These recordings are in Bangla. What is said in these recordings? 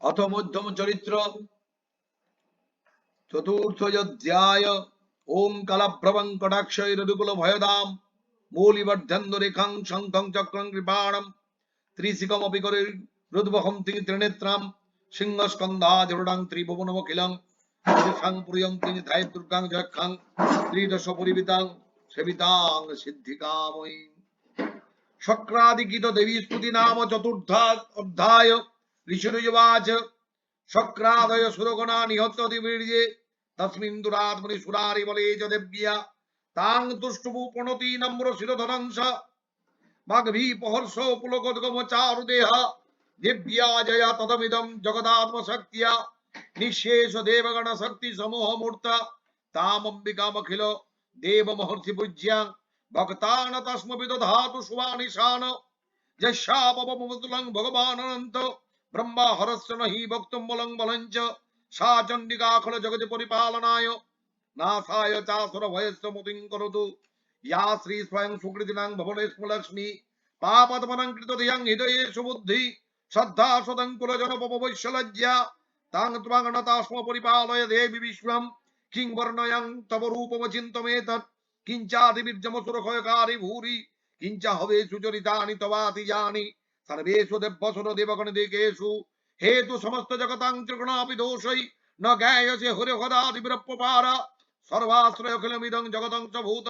अथ मध्यम चरित्र चतुर्थोऽध्याय। ओं कलभ्रवं कटाक्षैरनुकुल भयदाम मूलिवर्धन्दरेखां शंखं चक्रं कृपाणं त्रिशिखमपि रुद्वहं त्रिनेत्रां सिंहस्कन्धाधिरुडां त्रिभुवनमखिलं त्रिशां पुर्यं त्रिनिधाय दुर्गां जक्षां त्रिदशपरिवितां सेवितां सिद्धिकामयीं। शक्रादिगीत देवी स्तुति नाम चतुर्था अध्याय। ऋषिरुवाच शक्रादय सुरगणा निहत्य वीर्ये तस्मिन् दुरात्मनि सुरारि बले च देव्या तां तुष्टुपुपणति नम्र शिरोधनंस वाग्भीपहर्षो पुलकोद्गम चारुदेह दिव्या जया तदमिदं जगदात्मशक्त्या निःशेष देवगण शक्ति समूह मूर्त तामम्बिकामखिल देव महर्षि पूज्यां भक्तान तस्मभि दधातु शुभानिशान यस्यापममुतुलं भगवान् अनंत ब्रह्मा हरस्य नहि वक्तुं बलं बलञ्च सा चण्डिकाखल जगति परिपालनाय नासाय चासुर भयस्य मुतिं करोतु या श्री स्वयं सुकृतिनां भवनेषु लक्ष्मी पापतमनं कृतधियं हृदयेषु बुद्धि श्रद्धा सदङ्कुल जनपवैश्यलज्जा तां त्वागणतास्म परिपालय देवि विश्वं किं वर्णयं तव रूपमचिन्तमेतत् किञ्चादिविर्जमसुरक्षयकारि भूरि किञ्च हवेषु चरितानि तवातिजानि सर्वेषु देवसुर देवगण देकेषु हेतु समस्त जगतां त्रिगुणापि दोषै न ज्ञायसे हरिहदादि विरप्पपार सर्वाश्रय अखिलमिदं जगतं च भूत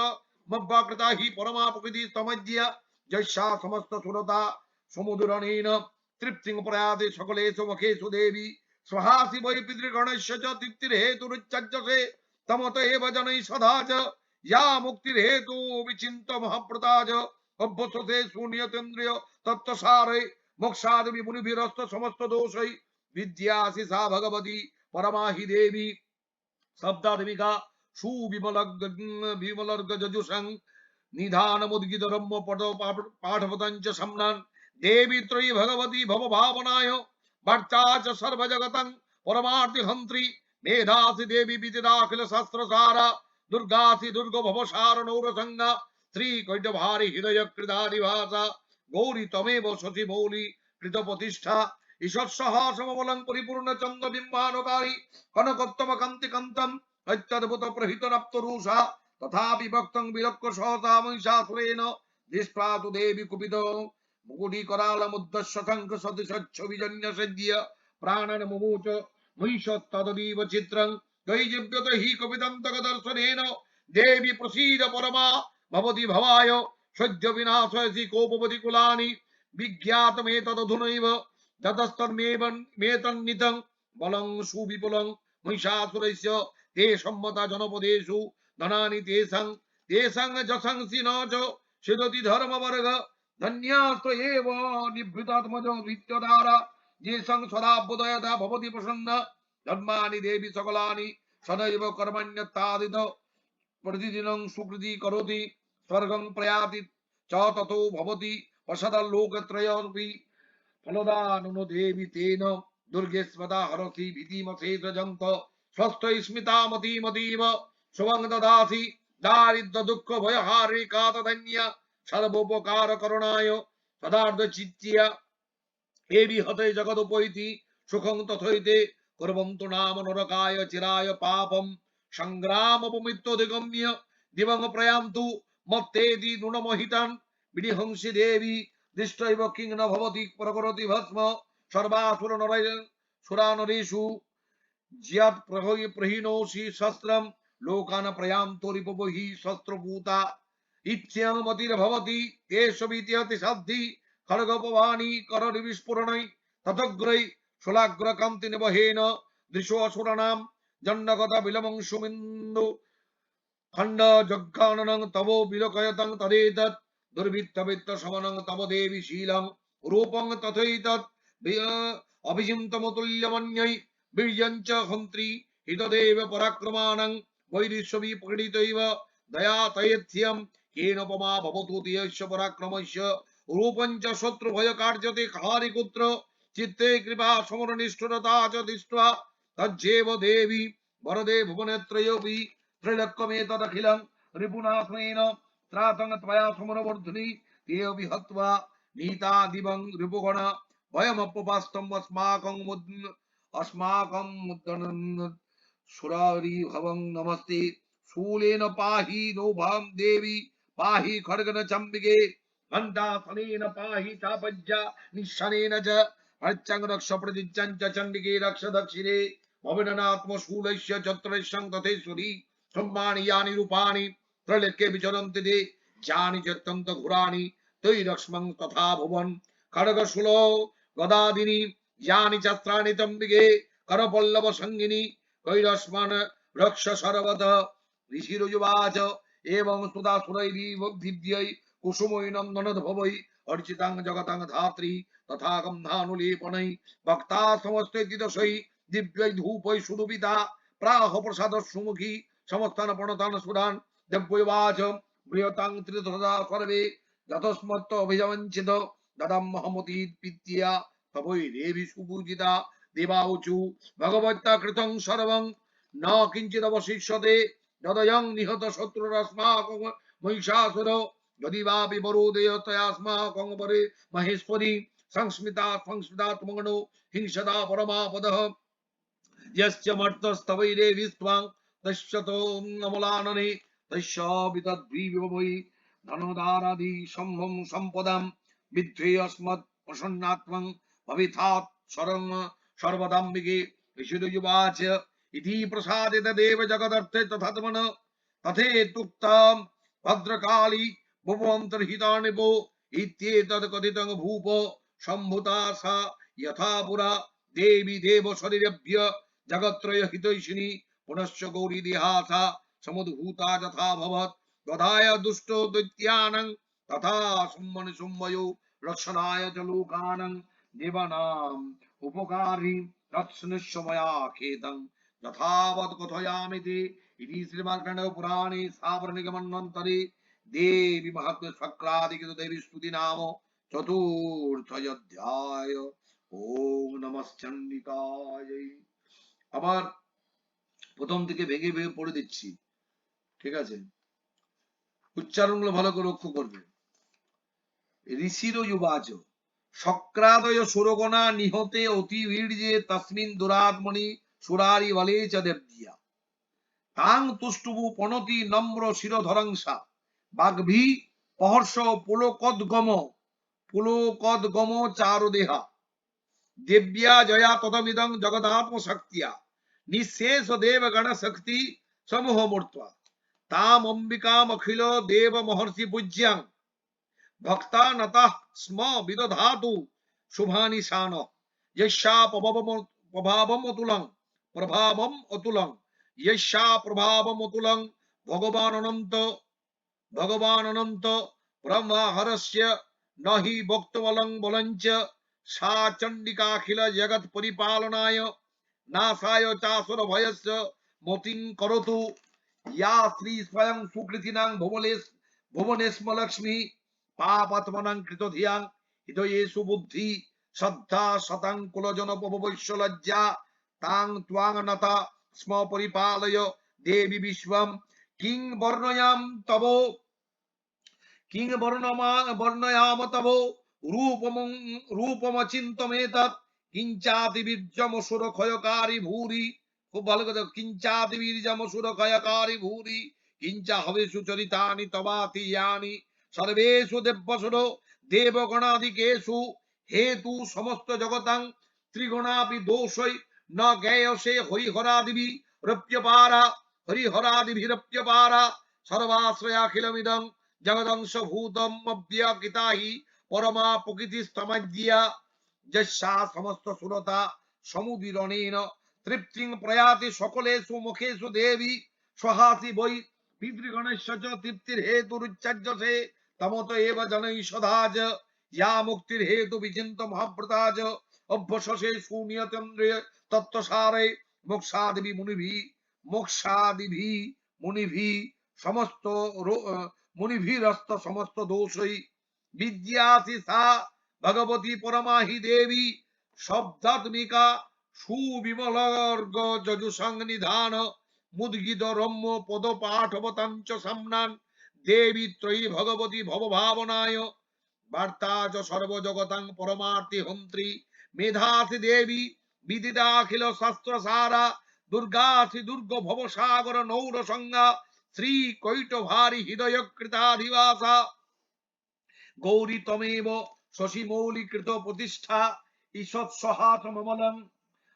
मब्बाकृता हि परमा प्रकृति समज्य जस्या समस्त सुरता समुदुरणेन तृप्तिं प्रयाते सकलेषु मुखेषु देवी स्वहासि वै पितृगणस्य च तृप्तिर्हेतुरुच्चज्जसे तमत एव जनैः सदा च या मुक्तिर्हेतु विचिन्त महाप्रता च अभ्यसते शून्यतेन्द्रिय तत्वसारे मोक्षादि विमुनिभिरस्त समस्त दोषै विद्यासि सा भगवती परमाहि देवी शब्दात्मिका सुविमलर्गजजुषं निधानमुद्गितरम्य पाठपतञ्च सम्नान् देवी त्रयी भगवती भवभावनाय भक्ता च सर्वजगतं परमार्थिहन्त्री मेधासि देवी विदिताखिल शास्त्रसारा दुर्गासि दुर्ग भवसार नौरसंगा श्रीकैटभारि हृदय कृतादिभासा गौरी तमेव शशि मौली कृतप्रतिष्ठा ईशत्सह समबलं परिपूर्ण चंद्र बिंबानुकारी कनकोत्तम कांति कांतम अत्यद्भुत प्रहित नप्तरूषा तथापि भक्तं विलक्ष्य सहसा महिषासुरेण दृष्ट्वा तु देवी कुपित मुकुटी कराल मुद्दश्य शंख सदृश विजन्य सज्य प्राणन मुमूच महिष तदीव चित्रं दैजिव्यत हि कपितन्तकदर्शनेन देवी प्रसीद परमा भवति भवाय सद्य विनाशयसि कोपवति कुलानि विज्ञातमेतदधुनैव ततस्तन्मेतन्नितं बलं सुविपुलं महिषासुरस्य ते सम्मता जनपदेषु धनानि तेषां जशंसि न च सिदति धर्मवर्ग धन्यास्त एव निभृतात्मज नित्यधारा येषां सदाबुदयता भवति प्रसन्न धर्माणि देवी सकलानि सदैव कर्मण्यत्तादित प्रतिदिनं सुकृति करोति स्वर्गं प्रयाति च ततो भवति वसदल्लोकत्रयमपि फलदानुनो देवी तेन दुर्गे स्मदा हरसि भीतिमशेषजन्त स्वस्थस्मितामतीमतीव शुभं ददासि दारिद्र दुःख भयहारे कातधन्य सर्वोपकार करुणाय सदार्धचित्त्य एवि हते जगदुपैति सुखं तथैते कुर्वन्तु नाम नरकाय चिराय पापं संग्रामपमित्तोदिगम्य दिवं प्रयान्तु मत्तेति नृणमहितान् विनिहंसि देवी दृष्ट्वैव किं न भवति प्रकरोति भस्म सर्वासुर सुरानरेषु ज्यात् प्रहीनोषि शस्त्रं लोकान् प्रयान्तो रिपुहि शस्त्रभूता इत्यमतिर्भवति केशवीत्यति शब्दी खड्गपवाणी करविस्फुरणै ततग्रै शुलाग्रकान्ति निवहेन दृशोऽसुराणां जन्नगत विलमं सुमिन्दु खंड जग्गाननं तवो विलोकयतं तदेतत् दुर्वित्तवित्त शमनं तव देवी शीलं रूपं तथैतत् अभिचिन्तमतुल्यमन्यै वीर्यञ्च हन्त्री हितदेव पराक्रमाणं वैरिष्यवि पीडितैव दया तयेत्यं केनोपमा भवतु तेयस्य पराक्रमस्य रूपञ्च शत्रुभय कार्जते खारिपुत्र चित्ते कृपा समरनिष्ठुरता च दृष्ट्वा तज्जेव देवी वरदे भुवनेत्रयोऽपि त्रैलोक्यमेतदखिलं रिपुनाथेन त्रातं त्वया समरवर्धिनी ते अपि हत्वा नीता दिवं रिपुगण वयमपवास्तम् अस्माकं अस्माकं सुरारी भवं नमस्ते शूलेन पाहि नोभां देवी पाहि खड्गन चम्बिके घण्टासनेन पाहि चापज्या निशनेन च अर्चं रक्ष प्रतिज्जं च चण्डिके रक्ष दक्षिणे भवननात्म शूलस्य चत्रस्यं तथेश्वरी सम्मानि यानि रूपाणि त्रैलोक्ये विचरन्ति ते जानि चत्यन्त घोराणि तैरक्ष्मं तथा भुवन् खड्गशूलो गदादिनी यानि चस्त्राणि तम्बिके करपल्लव संगिनी कैरस्मान रक्ष सर्वत ऋषिरुवाच एवं सुधा सुरैर्दिव्यै कुसुमै नन्दनोद्भवै अर्चितां जगतां धात्री तथा गन्धानुलेपनै भक्ता समस्ते दिव्यै धूपै सुदुपिता प्राह प्रसाद सुमुखी समस्तान प्रणतान सुधान दिव्यवाच बृहतां त्रिदशदा सर्वे यतस्मत्त अभिजवञ्चित ददम्महमती पित्या तवै देवी सुपूजिता देवाऊचु भगवत्ता कृतं सर्वं न किञ्चिदवशिष्यते यदयं निहत शत्रुरस्माकं महिषासुर यदि वा विवरोदयतयास्माकं वरे महेश्वरी संस्मिता संस्मिता त्वमगणो हिंसदा परमापदः यस्य मर्तस्तवैरे विस्त्वां तस्य तो अमलानने तस्य वितद्विवै धनोदारादि सम्भं सम्पदां विद्धे अस्मत् प्रसन्नात्मं भवितात् शरणं सर्वदाम्बिके ऋषिरुवाच इति प्रसादित देव जगदर्थे तथात्मन तथेतुक्तां भद्रकाली भुवन्तर्हितानि वो इत्येतत् कथितं भूप सम्भुता सा यथा पुरा देवी देव शरीरभ्य जगत्रय हितैषिणी पुनश्च गौरी देहासा समुद्भूता यथा भवत् गदाय दुष्टो दैत्यानं तथा सुम्मनि सुम्मयो रक्षणाय च लोकानं देवानाम् उपकारी रक्षणस्यमया खेदं यथावत् कथयामि ते इति श्रीमार्कण्डेयपुराणे साबरनिगमन्वन्तरे देवी महत्व शक्रादिकृत देवी स्तुति नाम चतुर्थोऽध्याय। ओम नमः चंडिकाय। আবার প্রথম থেকে ভেঙে ভেঙে পড়ে দিচ্ছি, ঠিক আছে? উচ্চারণগুলো ভালো করে লক্ষ্য করবে। ঋষির যুবাচ শক্রাদয় সুরগণা নিহতে অতি বীর্যে তস্মিন দুরাত্মনি সুরারি বলে চ দেব্যা তাং তুষ্টুবু পনতি নম্র শিরধরংসা বাগ্ভি পহর্ষ পুলকদগম চারুদেহা देव्या जया तदमिदं जगदात्म शक्तिया निशेष देव गण शक्ति समूह मूर्त्वा ताम अंबिकाम अखिल देव महर्षि पूज्यां भक्ता नतः स्म विदधातु शुभानि शान यस्या प्रभावम अतुलं यस्या प्रभावम अतुलं भगवान अनंत ब्रह्महरस्य न हि वक्तमलं बलञ्च सा चंडिकाखिल जगत परिपालनाय नासाय चासुर भयस्य मोतिं करोतु या श्री स्वयं सुकृतिनां भुवनेस्म लक्ष्मी पापात्मनां कृतधियां हृदयेषु बुद्धि श्रद्धा शतं कुलजन पवैश्य लज्जा तां त्वां नता स्म परिपालय देवी विश्वं किं वर्णयाम तव रूपमचिन्तमेतत् किंचाति बीर्जमसुर क्षयकारी भूरि। खूब ভালো করে কিঞ্চাতি বীর্যমসুর ক্ষয়কারী ভূরি কিঞ্চা হবেষু চরিতানি তবাতি ইয়ানি সর্বেষু দেবসুর দেবগণাধিকেষু হেতু সমস্ত জগতাং ত্রিগুণাপি দোষৈ ন জ্ঞেয়সে হরিহরাদিভি হরিহরাদিভিরপ্যপারা সর্বাশ্রয়াখিলমিদং जगदंश भूतम अव्यकिता ही परमा प्रकृति स्तमज्ञा जस्या समस्त सुरता समुदीरणेन तृप्तिं प्रयाति सकलेषु मुखेषु देवी स्वहासि वै पितृगणस्य च तृप्तिर्हेतुरुच्चर्यसे तमत एव जनैः सदा च या मुक्तिर्हेतु विचिन्त महाव्रता च अभ्यससे शून्यतन्द्रिय तत्त्वसारे मोक्षादिभिः मुनिभिः समस्त मुनिभिरस्त समस्त दोषै विद्यासि सा भगवती परमा हि देवी शब्दात्मिका सुविमलर्ग जजुसंग निधान मुद्गित रम्य पद पाठवतंच सम्नान देवी त्रयी भगवती भवभावनाय वार्ता च सर्वजगतं परमार्थि हंत्री मेधासि देवी বিদিদাখিল শাস্ত্র সারা দুর্গা শ্রী দুর্গ ভবসাগর নৌর সংজ্ঞা শ্রী কৈট ভারী হৃদয় কৃতাধিবাসা গৌরী তমেব শশী মৌলিকৃত প্রতিষ্ঠা ঈষৎ সহাত মমলং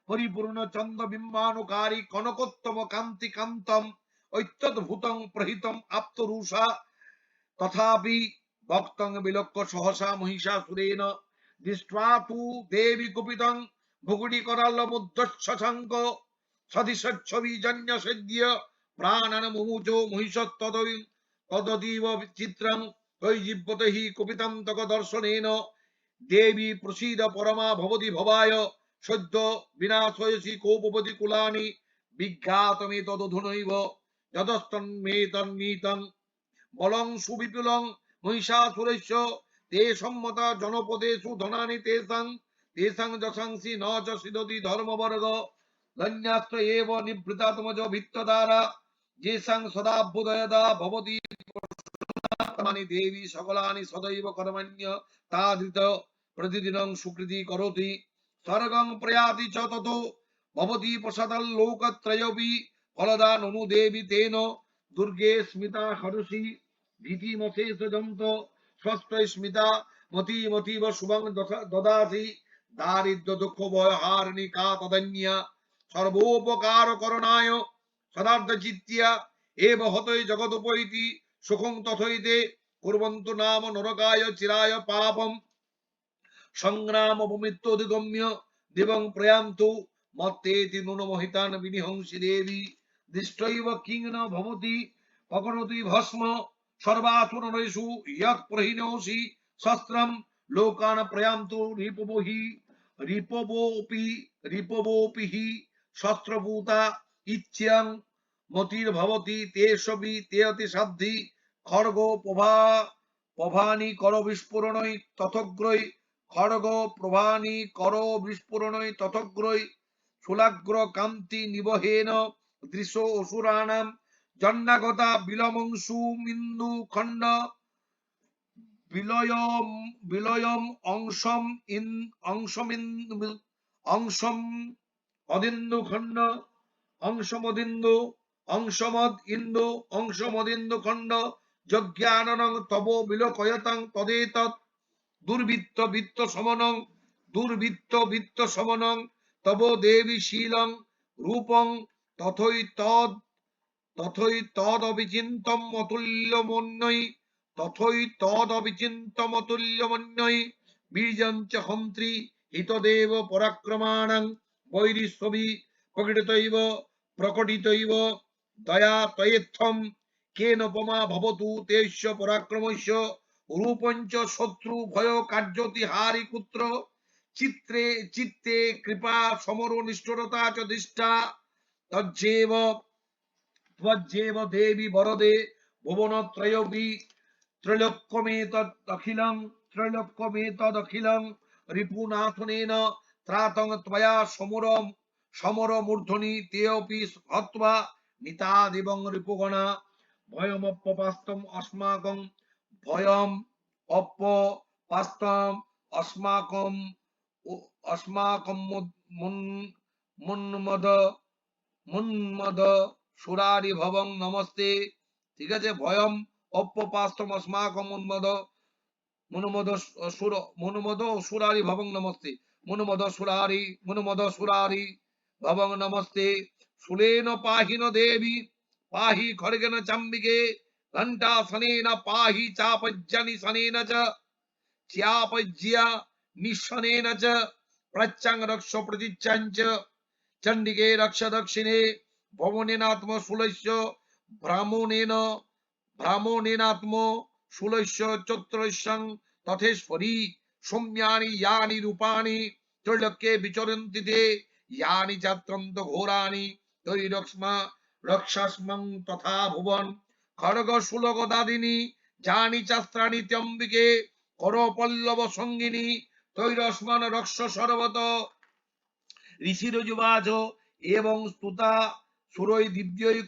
পরিপূর্ণ চন্দ্র বিম্বানুকারী কনকোত্তম কান্তি কান্তম ঐত্যদ্ভুতং প্রহিতম আপ্তরুষা তথাপি ভক্তং বিলক্ষ সহসা মহিষাসুরেণ দৃष्ट्वा তু দেবী কুপিতং ভুগুডি করাল মুদ্দশশাঙ্ক সদিশচ্ছবিজন্য সেদ্য প্রাণান মুমুচো মহিষত্তদৈ তদতীব চিত্রং তৈজীব্যতে হি কুপিতং তক দর্শনেন দেবী প্রসীদ পরমা ভবতি ভবায় সদ্য বিনাশয়সি কোপপতি কুলানি বিজ্ঞাতমে তদধুনৈব যতস্তন্মেতন্নীতং বলং সুবিপুলং মহিষাসুরস্য তে সম্মতা জনপদেষু ধনানি তেষাং তেষাং যশংসি ন চ সিদতি ধর্মবর্গ ধন্যাস্ত্র এব নিভৃতাত্মজ ভিত্তদ্বারা যেষাং সদাভ্যুদয়দা ভবতি মানি দেবী সকলানি সদৈব কর্মণ্য তাদৃত প্রতিদিনং সুকৃতি করোতি স্বর্গং প্রয়াতি চ ততো ভবতি প্রসাদাল্লোকত্রয়পি ফলদান অনুদেবী তেন দুর্গে স্মিতা হরসি ভীতিমশেষ যন্ত স্বস্ত স্মিতা মতিমতীব শুভং দদাসি দারিদ্র দুঃখ ভয় হারিণী কা তদন্যা সর্বোপকার করণায় সদার্থ চিত্তিয়া এব হতৈ জগদুপৈতি সুখং তথৈতে কুর্বন্তু নাম নরকায় চিরায় পাপম সংগ্রাম অপমৃত্যুদিগম্য দিবং প্রয়ান্তু মত্তেতি নুনমহিতান বিনিহংসি দেবী দৃষ্টৈব কিং ন ভবতি কখনতি ভস্ম সর্বাসুরেষু ইয়ৎ প্রহীনসি শস্ত্রম লোকান প্রয়ান্তু রিপবোপি হি শস্ত্রভূতা ইচ্ছ্যাং মতির্ভবতি তেষবি তেয়তি সাধ্যি খড়গ প্রভানি কর বিস্ফোরণই তথগ্রৈ খড়গ প্রভানি কর বিস্ফোরণই তথগ্রৈ শুলাগ্র কান্তি নিবহেন দৃশ্য অসুরাণাম জন্নাগতা বিলমংসু মিন্দু খণ্ড বিলয়ম অংশম অদিন্দু খণ্ড অংশমদ ইন্দু অংশমদিন্দু খণ্ড যজ্ঞাননং তব বিলোকয়তাং তদেতৎ দুর্বৃত্ত সমনং তব দেবী শীলং রূপং তথৈ তদবিচিন্তম অতুল্যমন্যৈ বীর্যঞ্চ হন্ত্রী হিতদেব পরাক্রমাণং বৈরিশ্ববি প্রকটিতৈব দয়া তয়েত্থম কেনোপমা ভবতু তেস্য পরাক্রমস্য রূপঞ্চ শত্রু ভয় কার্যতি হারি কুত্র চিত্তে কৃপা সমর নিষ্ঠুরতা চ দৃষ্টা ত্বজ্জেব দেবী বরদে ভুবনত্রয়পি ত্রৈলোক্যমেতদখিলং রিপুনাথনেন ত্রাতং ত্বয়া সমরমূর্ধনি তেऽপি হত্বা নিতাদিবং রিপুগণা ভয়মপ্যপাস্তম অস্মাকম মুন্মদ সুরারি ভবং নমস্তে। ঠিক আছে, ভয়ম অপ্যপাস্তম অস্মাকম মনুমদ সুরারি ভবং নমস্তে, মনুমদ সুরারি ভবং নমস্তে। শূলেন পাহিন দেবী পাহি খড়গেন চাম্বিকে ঘণ্টাসনেন পাহি চাপজ্জনিসনেন চ চ্যাপজ্যা নিঃসনেন চ প্রচ্ছং রক্ষ প্রতিচ্ছং চ চণ্ডিকে রক্ষ দক্ষিণে ভবনেনাত্ম শূলস্য ব্রাহ্মণেনাত্ম শূলস্য চতুর্শং তথেশ্বরী সৌম্যানি ইয়ানি রূপানি ত্রৈলোক্যে বিচরন্তি তে ইয়ানি চাত্রন্ত ঘোরানি রক্ষাস্মং তথা ভুবন খড়গ শূলগদাদিনী জানি চাস্ত্রাণি ত্যম্বিকে কর পল্লব সঙ্গিনী তৈরস্মান রক্ষ সর্বত ঋষিরযুবাজ এবং স্তুতা সুরৈ দিব্যৈ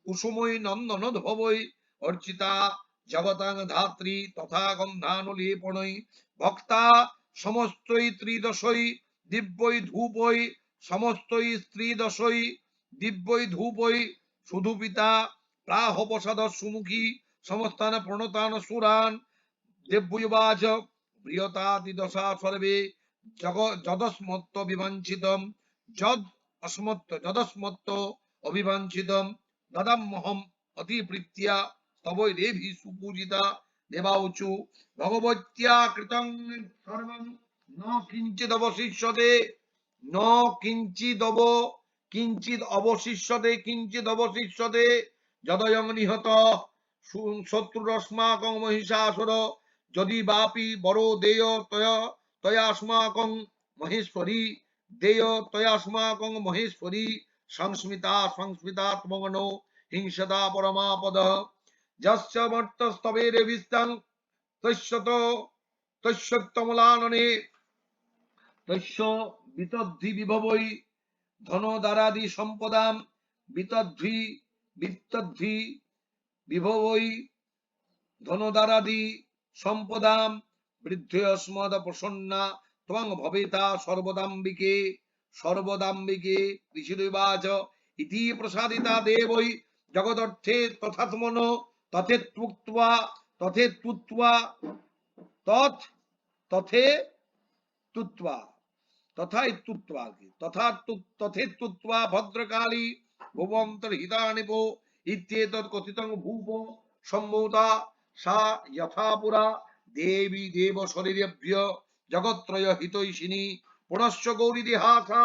কুসুমৈ নন্দনোদ্ভবৈ অর্চিতা জগতাং ধাত্রী তথা গন্ধানুলেপনৈ ভক্তা সমস্তই ত্রিদশই দিব্যই ধূপই সমস্তই স্ত্রীদশই দিব্যই ধূপই শুধু পিতা প্রাহপসাদ সুমুখী সমস্তান প্রণতান সুরান দেব্যুবাচ প্রিয়তাদি দশা সর্বে যদস্মত্ত বিবাঞ্ছিতম যদ যদস্মত্ত অবিবাঞ্ছিতম দদাম্যহম অতি প্রীত্য়া তবৈ দেবী সুপূজিতা দেবাউচু ভগবত্যা কৃতং সর্বং ন কিঞ্চিদ অবশিষ্যতে ন কিঞ্চিদ অবশিষ্যতে যদয়ং নিহত শত্রুরস্মাকং মহিষাসুর যদি বাপি বড় দেয় তয়াস্মাকং মহেশ্বরী দেয় তয়াস্মাকং মহেশ্বরী সংস্মিতাত্মগনো হিংসতা পরমাপদ যস্য মর্তস্তবেরে বিস্তাং তস্যত্তমলাননে তস্য বিতদ্ধি বিভবৈ ধনদারাদি সম্পদাম বিতদ্ধি বিভবৈ ধনদারাদি সম্পদাম বৃদ্ধস্মদ প্রসন্না ত্বং ভবেতা সর্বদাম্বিকে ঋষির্বাচ ইতি প্রসাদিতা দেবৈ জগদর্থে তথাত্মনো তথেত্তুক্ত্বা তথেত্তুক্ত্বা ভদ্রকালী ভুবন্তর্হিতানিপো ইত্যেতৎ কথিতং ভূপ সম্ভূতা সা যথা পুরা দেবী দেব শরীরেভ্য জগত্রয় হিতৈষিণী পুনশ্চ গৌরীদিহাসা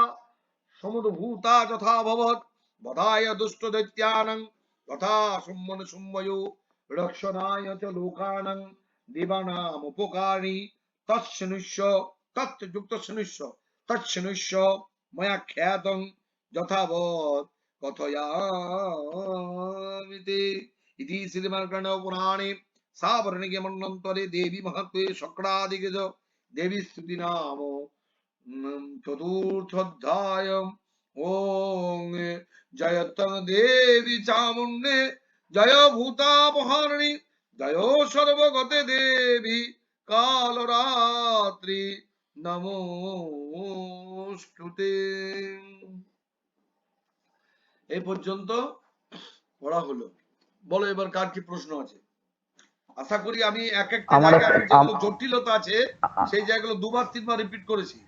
সমুদ্ভূতা যথা ভবৎ বধায় দুষ্ট দৈত্যানাং তথা সুম্মন সুম্ময়ো রক্ষণায় চ লোকানাং দেবানাম উপকারী তৎসনুষ্য ময়া খ্যাতং যথাবৎ কথয়ামিতে ইতি শ্রীমদ্ পুরাণে সাবর্ণিকে মন্বন্তরে দেবী মহত্ত্বে শক্রাদিকে দেবী স্তুতি নাম চতুর্থোধ্যায়। ওং জয়তং দেবী চামুণ্ডে জয় ভূতাপহারিণী জয় সর্বগতে দেবী কালরাত্রি নমোস্তুতে। এই পর্যন্ত পড়া হলো। বলো এবার কার কি প্রশ্ন আছে? আশা করি আমি এক একটা জায়গায় যেগুলো জটিলতা আছে সেই জায়গাগুলো দুবার তিনবার রিপিট করেছি।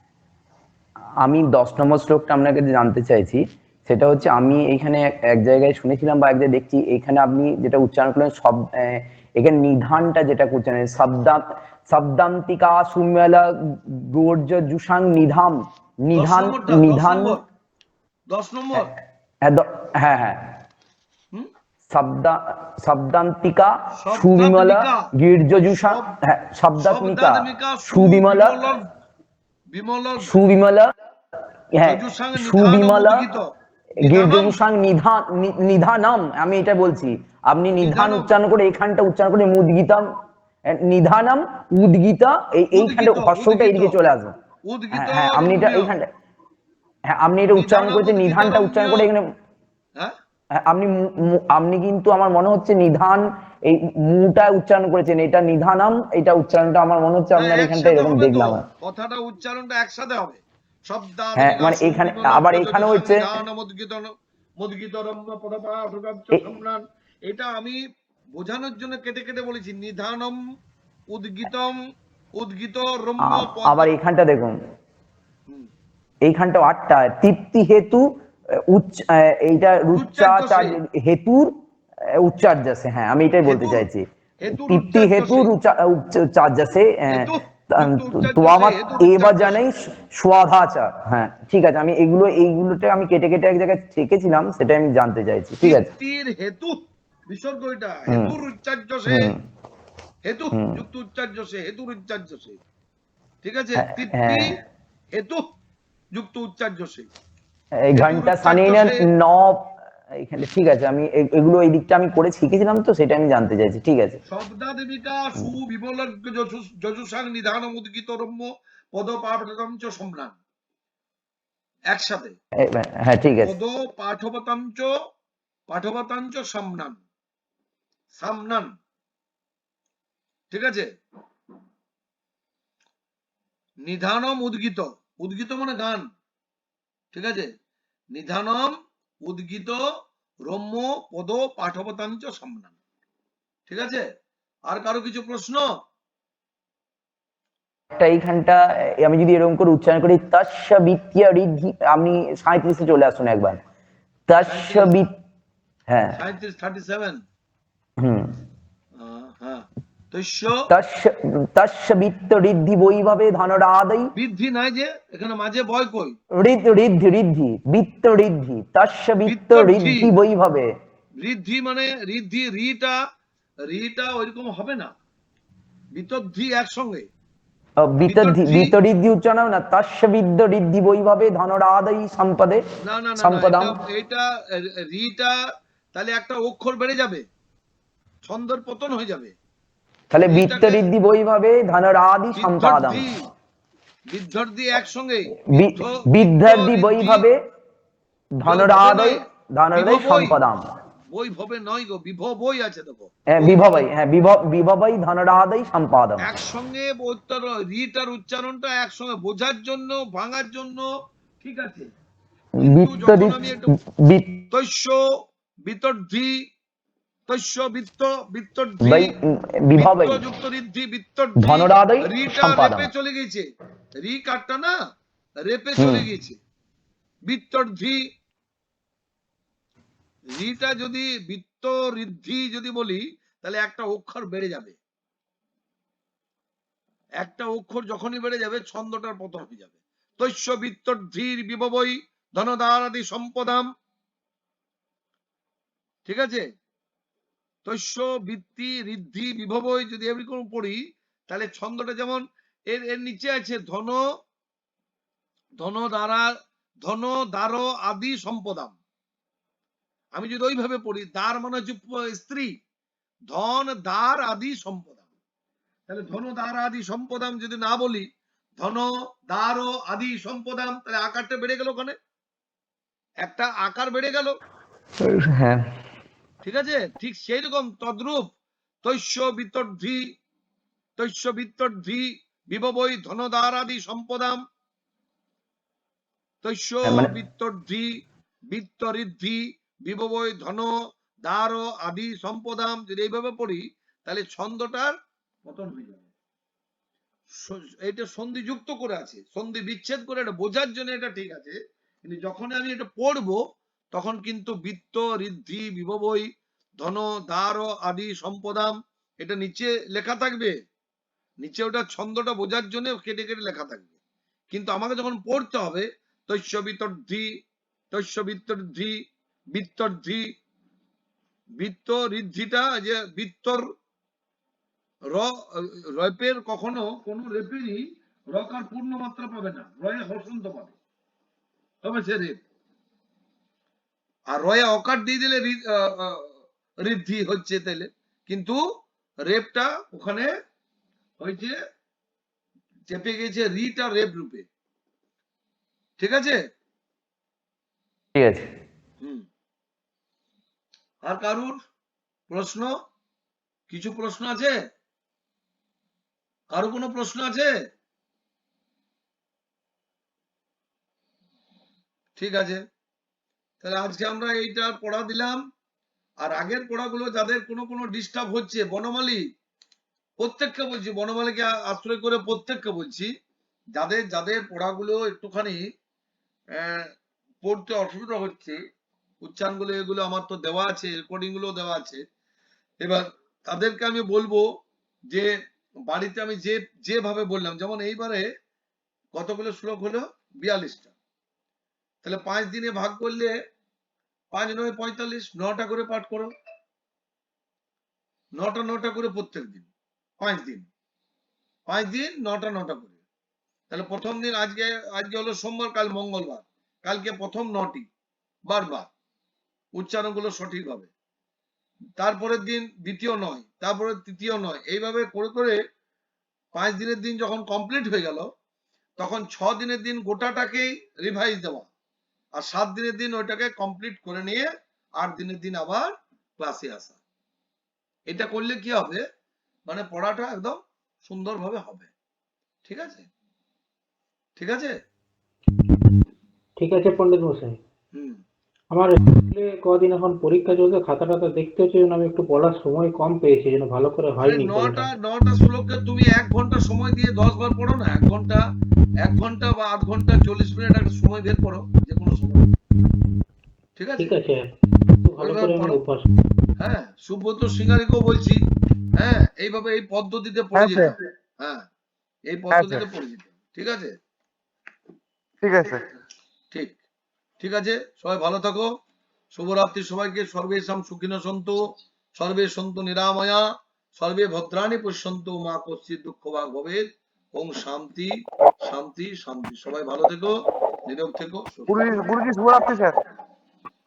আমি 10 নম্বর শ্লোকটা আপনাকে জানতে চাইছি, সেটা হচ্ছে আমি এইখানে এক জায়গায় শুনেছিলাম বা এক জায়গায় দেখছি, এইখানে আপনি যেটা উচ্চারণ করলেন সব এখানে নিধানটা যেটা করছেন শব্দান্তিকা সুমেলা গৌর্য জুসাং নিধান 10 নম্বর হ্যাঁ হ্যাঁ শব্দান্তিকা সুবিমলা গীর্যজুষা শব্দাত্মিকা সুবিমলা হ্যাঁ সুবিমলা গীর্যজুষাং নিধানম। আমি এটা বলছি, আপনি নিধান উচ্চারণ করে এখানটা উচ্চারণ করে মুদ্গীতম নিধানম উদ্গীতা এইখানটা হর্ষটা এদিকে চলে আসবে। হ্যাঁ আপনি এটা এইখানটা হ্যাঁ আপনি এটা উচ্চারণ করেছেন, নিধানটা উচ্চারণ করে এখানে আপনি কিন্তু আমার মনে হচ্ছে নিধান এই মুটা উচ্চারণ করেছেন, এটা নিধানম, এটা উচ্চারণটা আমার মনে হচ্ছে আপনার এখানটা এরকম দেখলাম। কথাটা উচ্চারণটা একসাথে হবে। হ্যাঁ মানে এখানে আবার এখানে হচ্ছে এটা আমি বোঝানোর জন্য কেটে কেটে বলেছি নিধানম উদ্গীতম উদ্গীত রম্য। আবার এখানটা দেখুন, এইখানটা 8টা তৃপ্তি হেতু এইটা রুচ্চাচার হেতুর উচ্চার্যাসে। হ্যাঁ আমি এটাই বলতে চাইছি, তৃপ্তি হেতু উচ্চার্যাসে তোমার এবার জানাই স্বাধাচার। হ্যাঁ ঠিক আছে, আমি এইগুলোতে আমি কেটে কেটে এক জায়গায় শিখেছিলাম, সেটা আমি জানতে চাইছি। ঠিক আছে, হেতু বিসর্গ এটা হেতুর উচ্চার্যসে হেতু যুক্ত উচ্চার্যসে হেতুর উচ্চার্যসে। ঠিক আছে, তৃপ্তি হেতু যুক্ত উচ্চার্যসে এই ঘন্টা সানিনা ন এখানে। ঠিক আছে, আমি এগুলো এই দিকটা আমি করে শিখেছিলাম, তো সেটা আমি জানতে চাইছি। ঠিক আছে, শব্দাদেবিকা সুবিমলক যজুষাং নিধানম উদ্গীত রম্য পদপাঠবতম চ সম্রান একসাথে। হ্যাঁ ঠিক আছে, পদপাঠবতম চ সম্রান সামনান ঠিক আছে, নিধানম উদ্গীত, উদ্গীত মানে গান, ঠিক আছে, নিধানম উদ্গীত রম্য পদ পাঠবতাঞ্চ সম্মান, ঠিক আছে। আর কারো কিছু প্রশ্ন? এইখানটা আমি যদি এরকম করে উচ্চারণ করি, তস্য বিত্য ঋদ্ধি, আপনি 37-এ চলে আসুন একবার। তস্য 37, বিত, হ্যাঁ 37, 37, হুম, হ্যাঁ, তস্য তস্য তস্য বিত্ত ঋদ্ধি বৈভবে ধনরাদৈ, বৃদ্ধি নাই যে, এখানে মাঝে বয় কই, ঋদ্ধি ঋদ্ধি বিত্ত ঋদ্ধি, তস্য বিত্ত বিত্তর্ধি, ঋদ্ধি বৈভবে। ঋদ্ধি মানে ঋদ্ধি, রিটা ওইরকম হবে না, বিতদ্ধি একসঙ্গে, বিতদ্ধি, বিতরিদ্ধি উচ্চারণ না, তস্য বিদ্য ঋদ্ধি বৈভবে ধনরাদৈ সম্পদে না না না না, সম্পদাম। এটা রিটা তাহলে একটা অক্ষর বেড়ে যাবে, ছন্দের পতন হয়ে যাবে, তাহলে বিত্ত রিটাকে ঋদ্ধি বৈভবে ধনরাদি সম্পাদম, বিদ্ধর্ধি, বিদ্ধর্ধি একসঙ্গে, বিদ্ধ, বিত্ত বিদ্ধর্ধি ঋদ্ধি, বৈভবে বৈভবে ধনরাদৈ নয়, ধনরাদৈ বিভবই, সম্পদাম। বৈভবে নয় গো, বিভবই আছে দেখো, বিভবৈ, হ্যাঁ বিভবৈ ধনরাদৈ সম্পাদম। একসঙ্গে রিটার উচ্চারণটা একসঙ্গে বোঝার জন্য, ভাঙার জন্য, ঠিক আছে, কিন্তু বিত্ত যখন আমি একটু বিত- তস্য বিতর্ধি, তস্য বিত্ত, বিত্তর্ধি, বৈ বিভবৈ বিত্তযুক্ত ঋদ্ধি, বিত্তর্ধি, ধনরাদৈ রিটা সম্পাদম। রেপে চলে গেছে, রি কাটটা না রেপে হুম, চলে গেছে, বিত্তর্ধি, রিটা যদি বিত্ত ঋদ্ধি যদি বলি, তাহলে একটা অক্ষর বেড়ে যাবে, একটা অক্ষর যখনই বেড়ে যাবে ছন্দটার পতন হয়ে যাবে। তস্য বিত্তর্ধির বিভবৈ ধনদারাদি সম্পদাম, ঠিক আছে, তস্য বৃত্তি ঋদ্ধি বিভবৈ যদি এরকম পড়ি, তাহলে ছন্দটা যেমন এর এর নিচে আছে ধন, ধন দ্বারা, ধন দ্বার আদি সম্পদাম, আমি যদি ওইভাবে পড়ি, দ্বার মানে হচ্ছে স্ত্রী, ধন দ্বার আদি সম্পদাম, তাহলে ধন দ্বার আদি সম্পদাম যদি না বলি, ধন দ্বার আদি সম্পদাম, তাহলে আকারটা বেড়ে গেল, ওখানে একটা আকার বেড়ে গেল, হ্যাঁ ঠিক আছে, ঠিক সেই রকম তদ্রূপ তৈশ্য বিতর্ধি, তৈশ্য বিতর্ধি বিভবৈ ধনদারাদি সম্পদাম, তৈশ্য মানে বিতর্ধি বিত্তঋদ্ধি বিভবৈ ধন দ্বার আদি সম্পদাম, যদি এইভাবে পড়ি, তাহলে ছন্দটার পতন হয়ে যাবে। এটা সন্ধি যুক্ত করে আছে, সন্ধি বিচ্ছেদ করে এটা বোঝার জন্য এটা ঠিক আছে, কিন্তু যখন আমি এটা পড়বো, তখন কিন্তু বিত্ত ঋদ্ধি বিভবৈ ধন দ্বার আদি সম্পদাম, এটা নিচে লেখা থাকবে, নিচে ওটা ছন্দটা বোঝার জন্য কেটে কেটে লেখা থাকবে, কিন্তু আমাকে যখন পড়তে হবে, তৈশ্য বিতর্ধি, তৈশ্য বিতর্ধি, বিত্তর্ধি, বৃত্ত ঋদ্ধিটা যে বৃত্তর রেপের কখনো কোন রেপেরই রকার পূর্ণ মাত্রা পাবে না, রয়ে হসন্ত পাবে, তবে সে রেপ, আর রয়ে অকার দিয়ে দিলে ঋদ্ধি হচ্ছে তাইলে, কিন্তু রেপটা ওখানে হয়েছে, চেপে গেছে রিটা রেপ রূপে, ঠিক আছে। ঠিক আছে। হুম, আর কারুর প্রশ্ন, কিছু প্রশ্ন আছে, কারো কোনো প্রশ্ন আছে? ঠিক আছে, তাহলে আজকে আমরা এইটা পড়া দিলাম, আর আগের পড়াগুলো যাদের কোনো কোনো ডিস্টার্ব হচ্ছে, বনমালী প্রত্যেককে বলছি, বনমালীকে আশ্রয় করে প্রত্যেককে বলছি, যাদের যাদের পড়াগুলো একটুখানি পড়তে অসুবিধা হচ্ছে, উচ্চারণগুলো এগুলো আমার তো দেওয়া আছে, রেকর্ডিং গুলো দেওয়া আছে, এবার তাদেরকে আমি বলবো যে বাড়িতে আমি যেভাবে বললাম, যেমন এইবারে কতগুলো শ্লোক হলো, 42টা, তাহলে 5 দিনে ভাগ করলে 5 9 45, 9টা করে পাঠ করো, 9টা 9টা করে প্রত্যেক দিন, 5 দিন, 5 দিন 9টা 9টা করে, তাহলে প্রথম দিন আজকে, আজকে হলো সোমবার, কাল মঙ্গলবার, কালকে প্রথম 9টি বারবার উচ্চারণ গুলো সঠিক হবে, তারপরের দিন দ্বিতীয় 9, তারপরে তৃতীয় 9, এইভাবে করে করে 5 দিনের দিন যখন কমপ্লিট হয়ে গেল, তখন 6 দিনের দিন গোটাটাকেই রিভাইজ দেওয়া, আর 7 দিনের দিন ওইটাকে কমপ্লিট করে নিয়ে 8 দিনের দিন আবার ক্লাসে আসা। এটা করলে কি হবে, মানে পড়াটা একদম সুন্দরভাবে হবে। ঠিক আছে, ঠিক আছে। ঠিক আছে পণ্ডিত মশাই। হুম। আমার স্কুলে কদিন এখন পরীক্ষা চলছে, খাতা টাতা দেখতে হচ্ছে, যেন আমি একটু পড়ার সময় কম পেয়েছি, যেন ভালো করে আরে হয়নি পড়াটা। নটা শ্লোকে তুমি 1 ঘন্টা সময় দিয়ে 10 বার পড়ো না। 1 ঘন্টা বা 8 ঘন্টা 40 মিনিট একটা সময় বের করো, যে কোনো সময়। ঠিক আছে, ঠিক আছে, একটু ভালো ওইভাবে করে আমি পড়ো। অভ্যাস। হ্যাঁ, সুব্রত সিঙ্গারিকেও বলছি, হ্যাঁ এইভাবে এই পদ্ধতিতে পড়ে হ্যাঁ যেতে স্যার, হবে। হ্যাঁ, এই হ্যাঁ স্যার, পদ্ধতিতে পড়ে যেতে হবে। ঠিক আছে, ঠিক আছে। ঠিক, ঠিক আছে। সবাই ভালো থাকো। শুভরাত্রি সবাইকে। সর্বেশাং সুখিনো সন্তু, সর্বে সন্তু নিরাময়া, সর্বে ভদ্রাণি পশ্যন্তু, মা কশ্চিৎ দুঃখ ভাগ ভবেৎ। ওম শান্তি শান্তি শান্তি। সবাই ভালো থেকো, নীরব থেকো, সুস্থ গুরুজি, থেকো। গুরুজি শুভরাত্রি স্যার। কি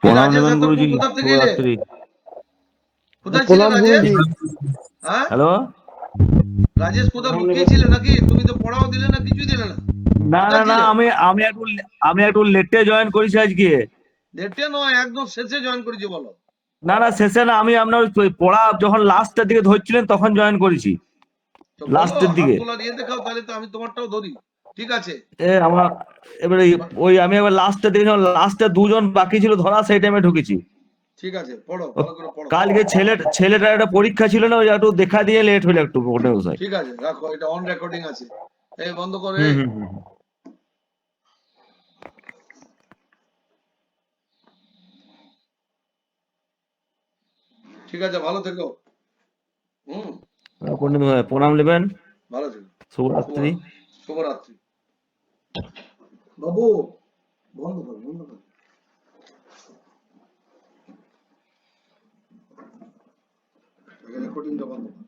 প্রণাম রাজেশ, নেবেন এতক্ষণ গুরুজি, কোথা থেকে এলে? শুভরাত্রি। কোথায় ছিলে প্রণাম রাজেশ? গুরুজি। হ্যাঁ, হ্যালো। রাজেশ কোথাও লুকিয়ে ছিলে নাকি? তুমি তো পড়াও দিলে না, কিছুই দিলে না। না না কোথায় না, ছিলে? আমি একটু লেটে জয়েন করেছি আজকে। ডেটে নয়, একদম শেষে জয়েন করেছি বলো। না না, শেষে না, আমি আপনার ওই পড়া যখন লাস্টের দিকে ধরছিলেন তখন জয়েন করেছি, তো বলো, লাস্টের হাত দিকে। তোলা দিয়ে দেখাও, তাহলে তো আমি তোমারটাও ধরি। ঠিক আছে, আমার এবারে ওই আমি এবার লাস্টের দিকে, যখন লাস্টে দুজন বাকি ছিল ধরা, সেই টাইমে ঢুকেছি। ঠিক আছে, পড়ো, ও, ভালো করে পড়ো। কালকে ছেলেটার একটা পরীক্ষা ছিল না, ওই একটু দেখা দিয়ে লেট হলো একটু পড়ে বসাই। ঠিক আছে, রাখো, এটা অন রেকর্ডিং আছে। এই বন্ধ করে। হুম হুম হুম। ঠিক আছে, ভালো থেকো। হুম, পণ্ডিত মশাই, প্রণাম নেবেন। ভালো থেকো। শুভরাত্রি। শুভরাত্রি, শুভরাত্রি। বাবু, বন্ধ কর, বন্ধ কর। রেকর্ডিংটা বন্ধ কর।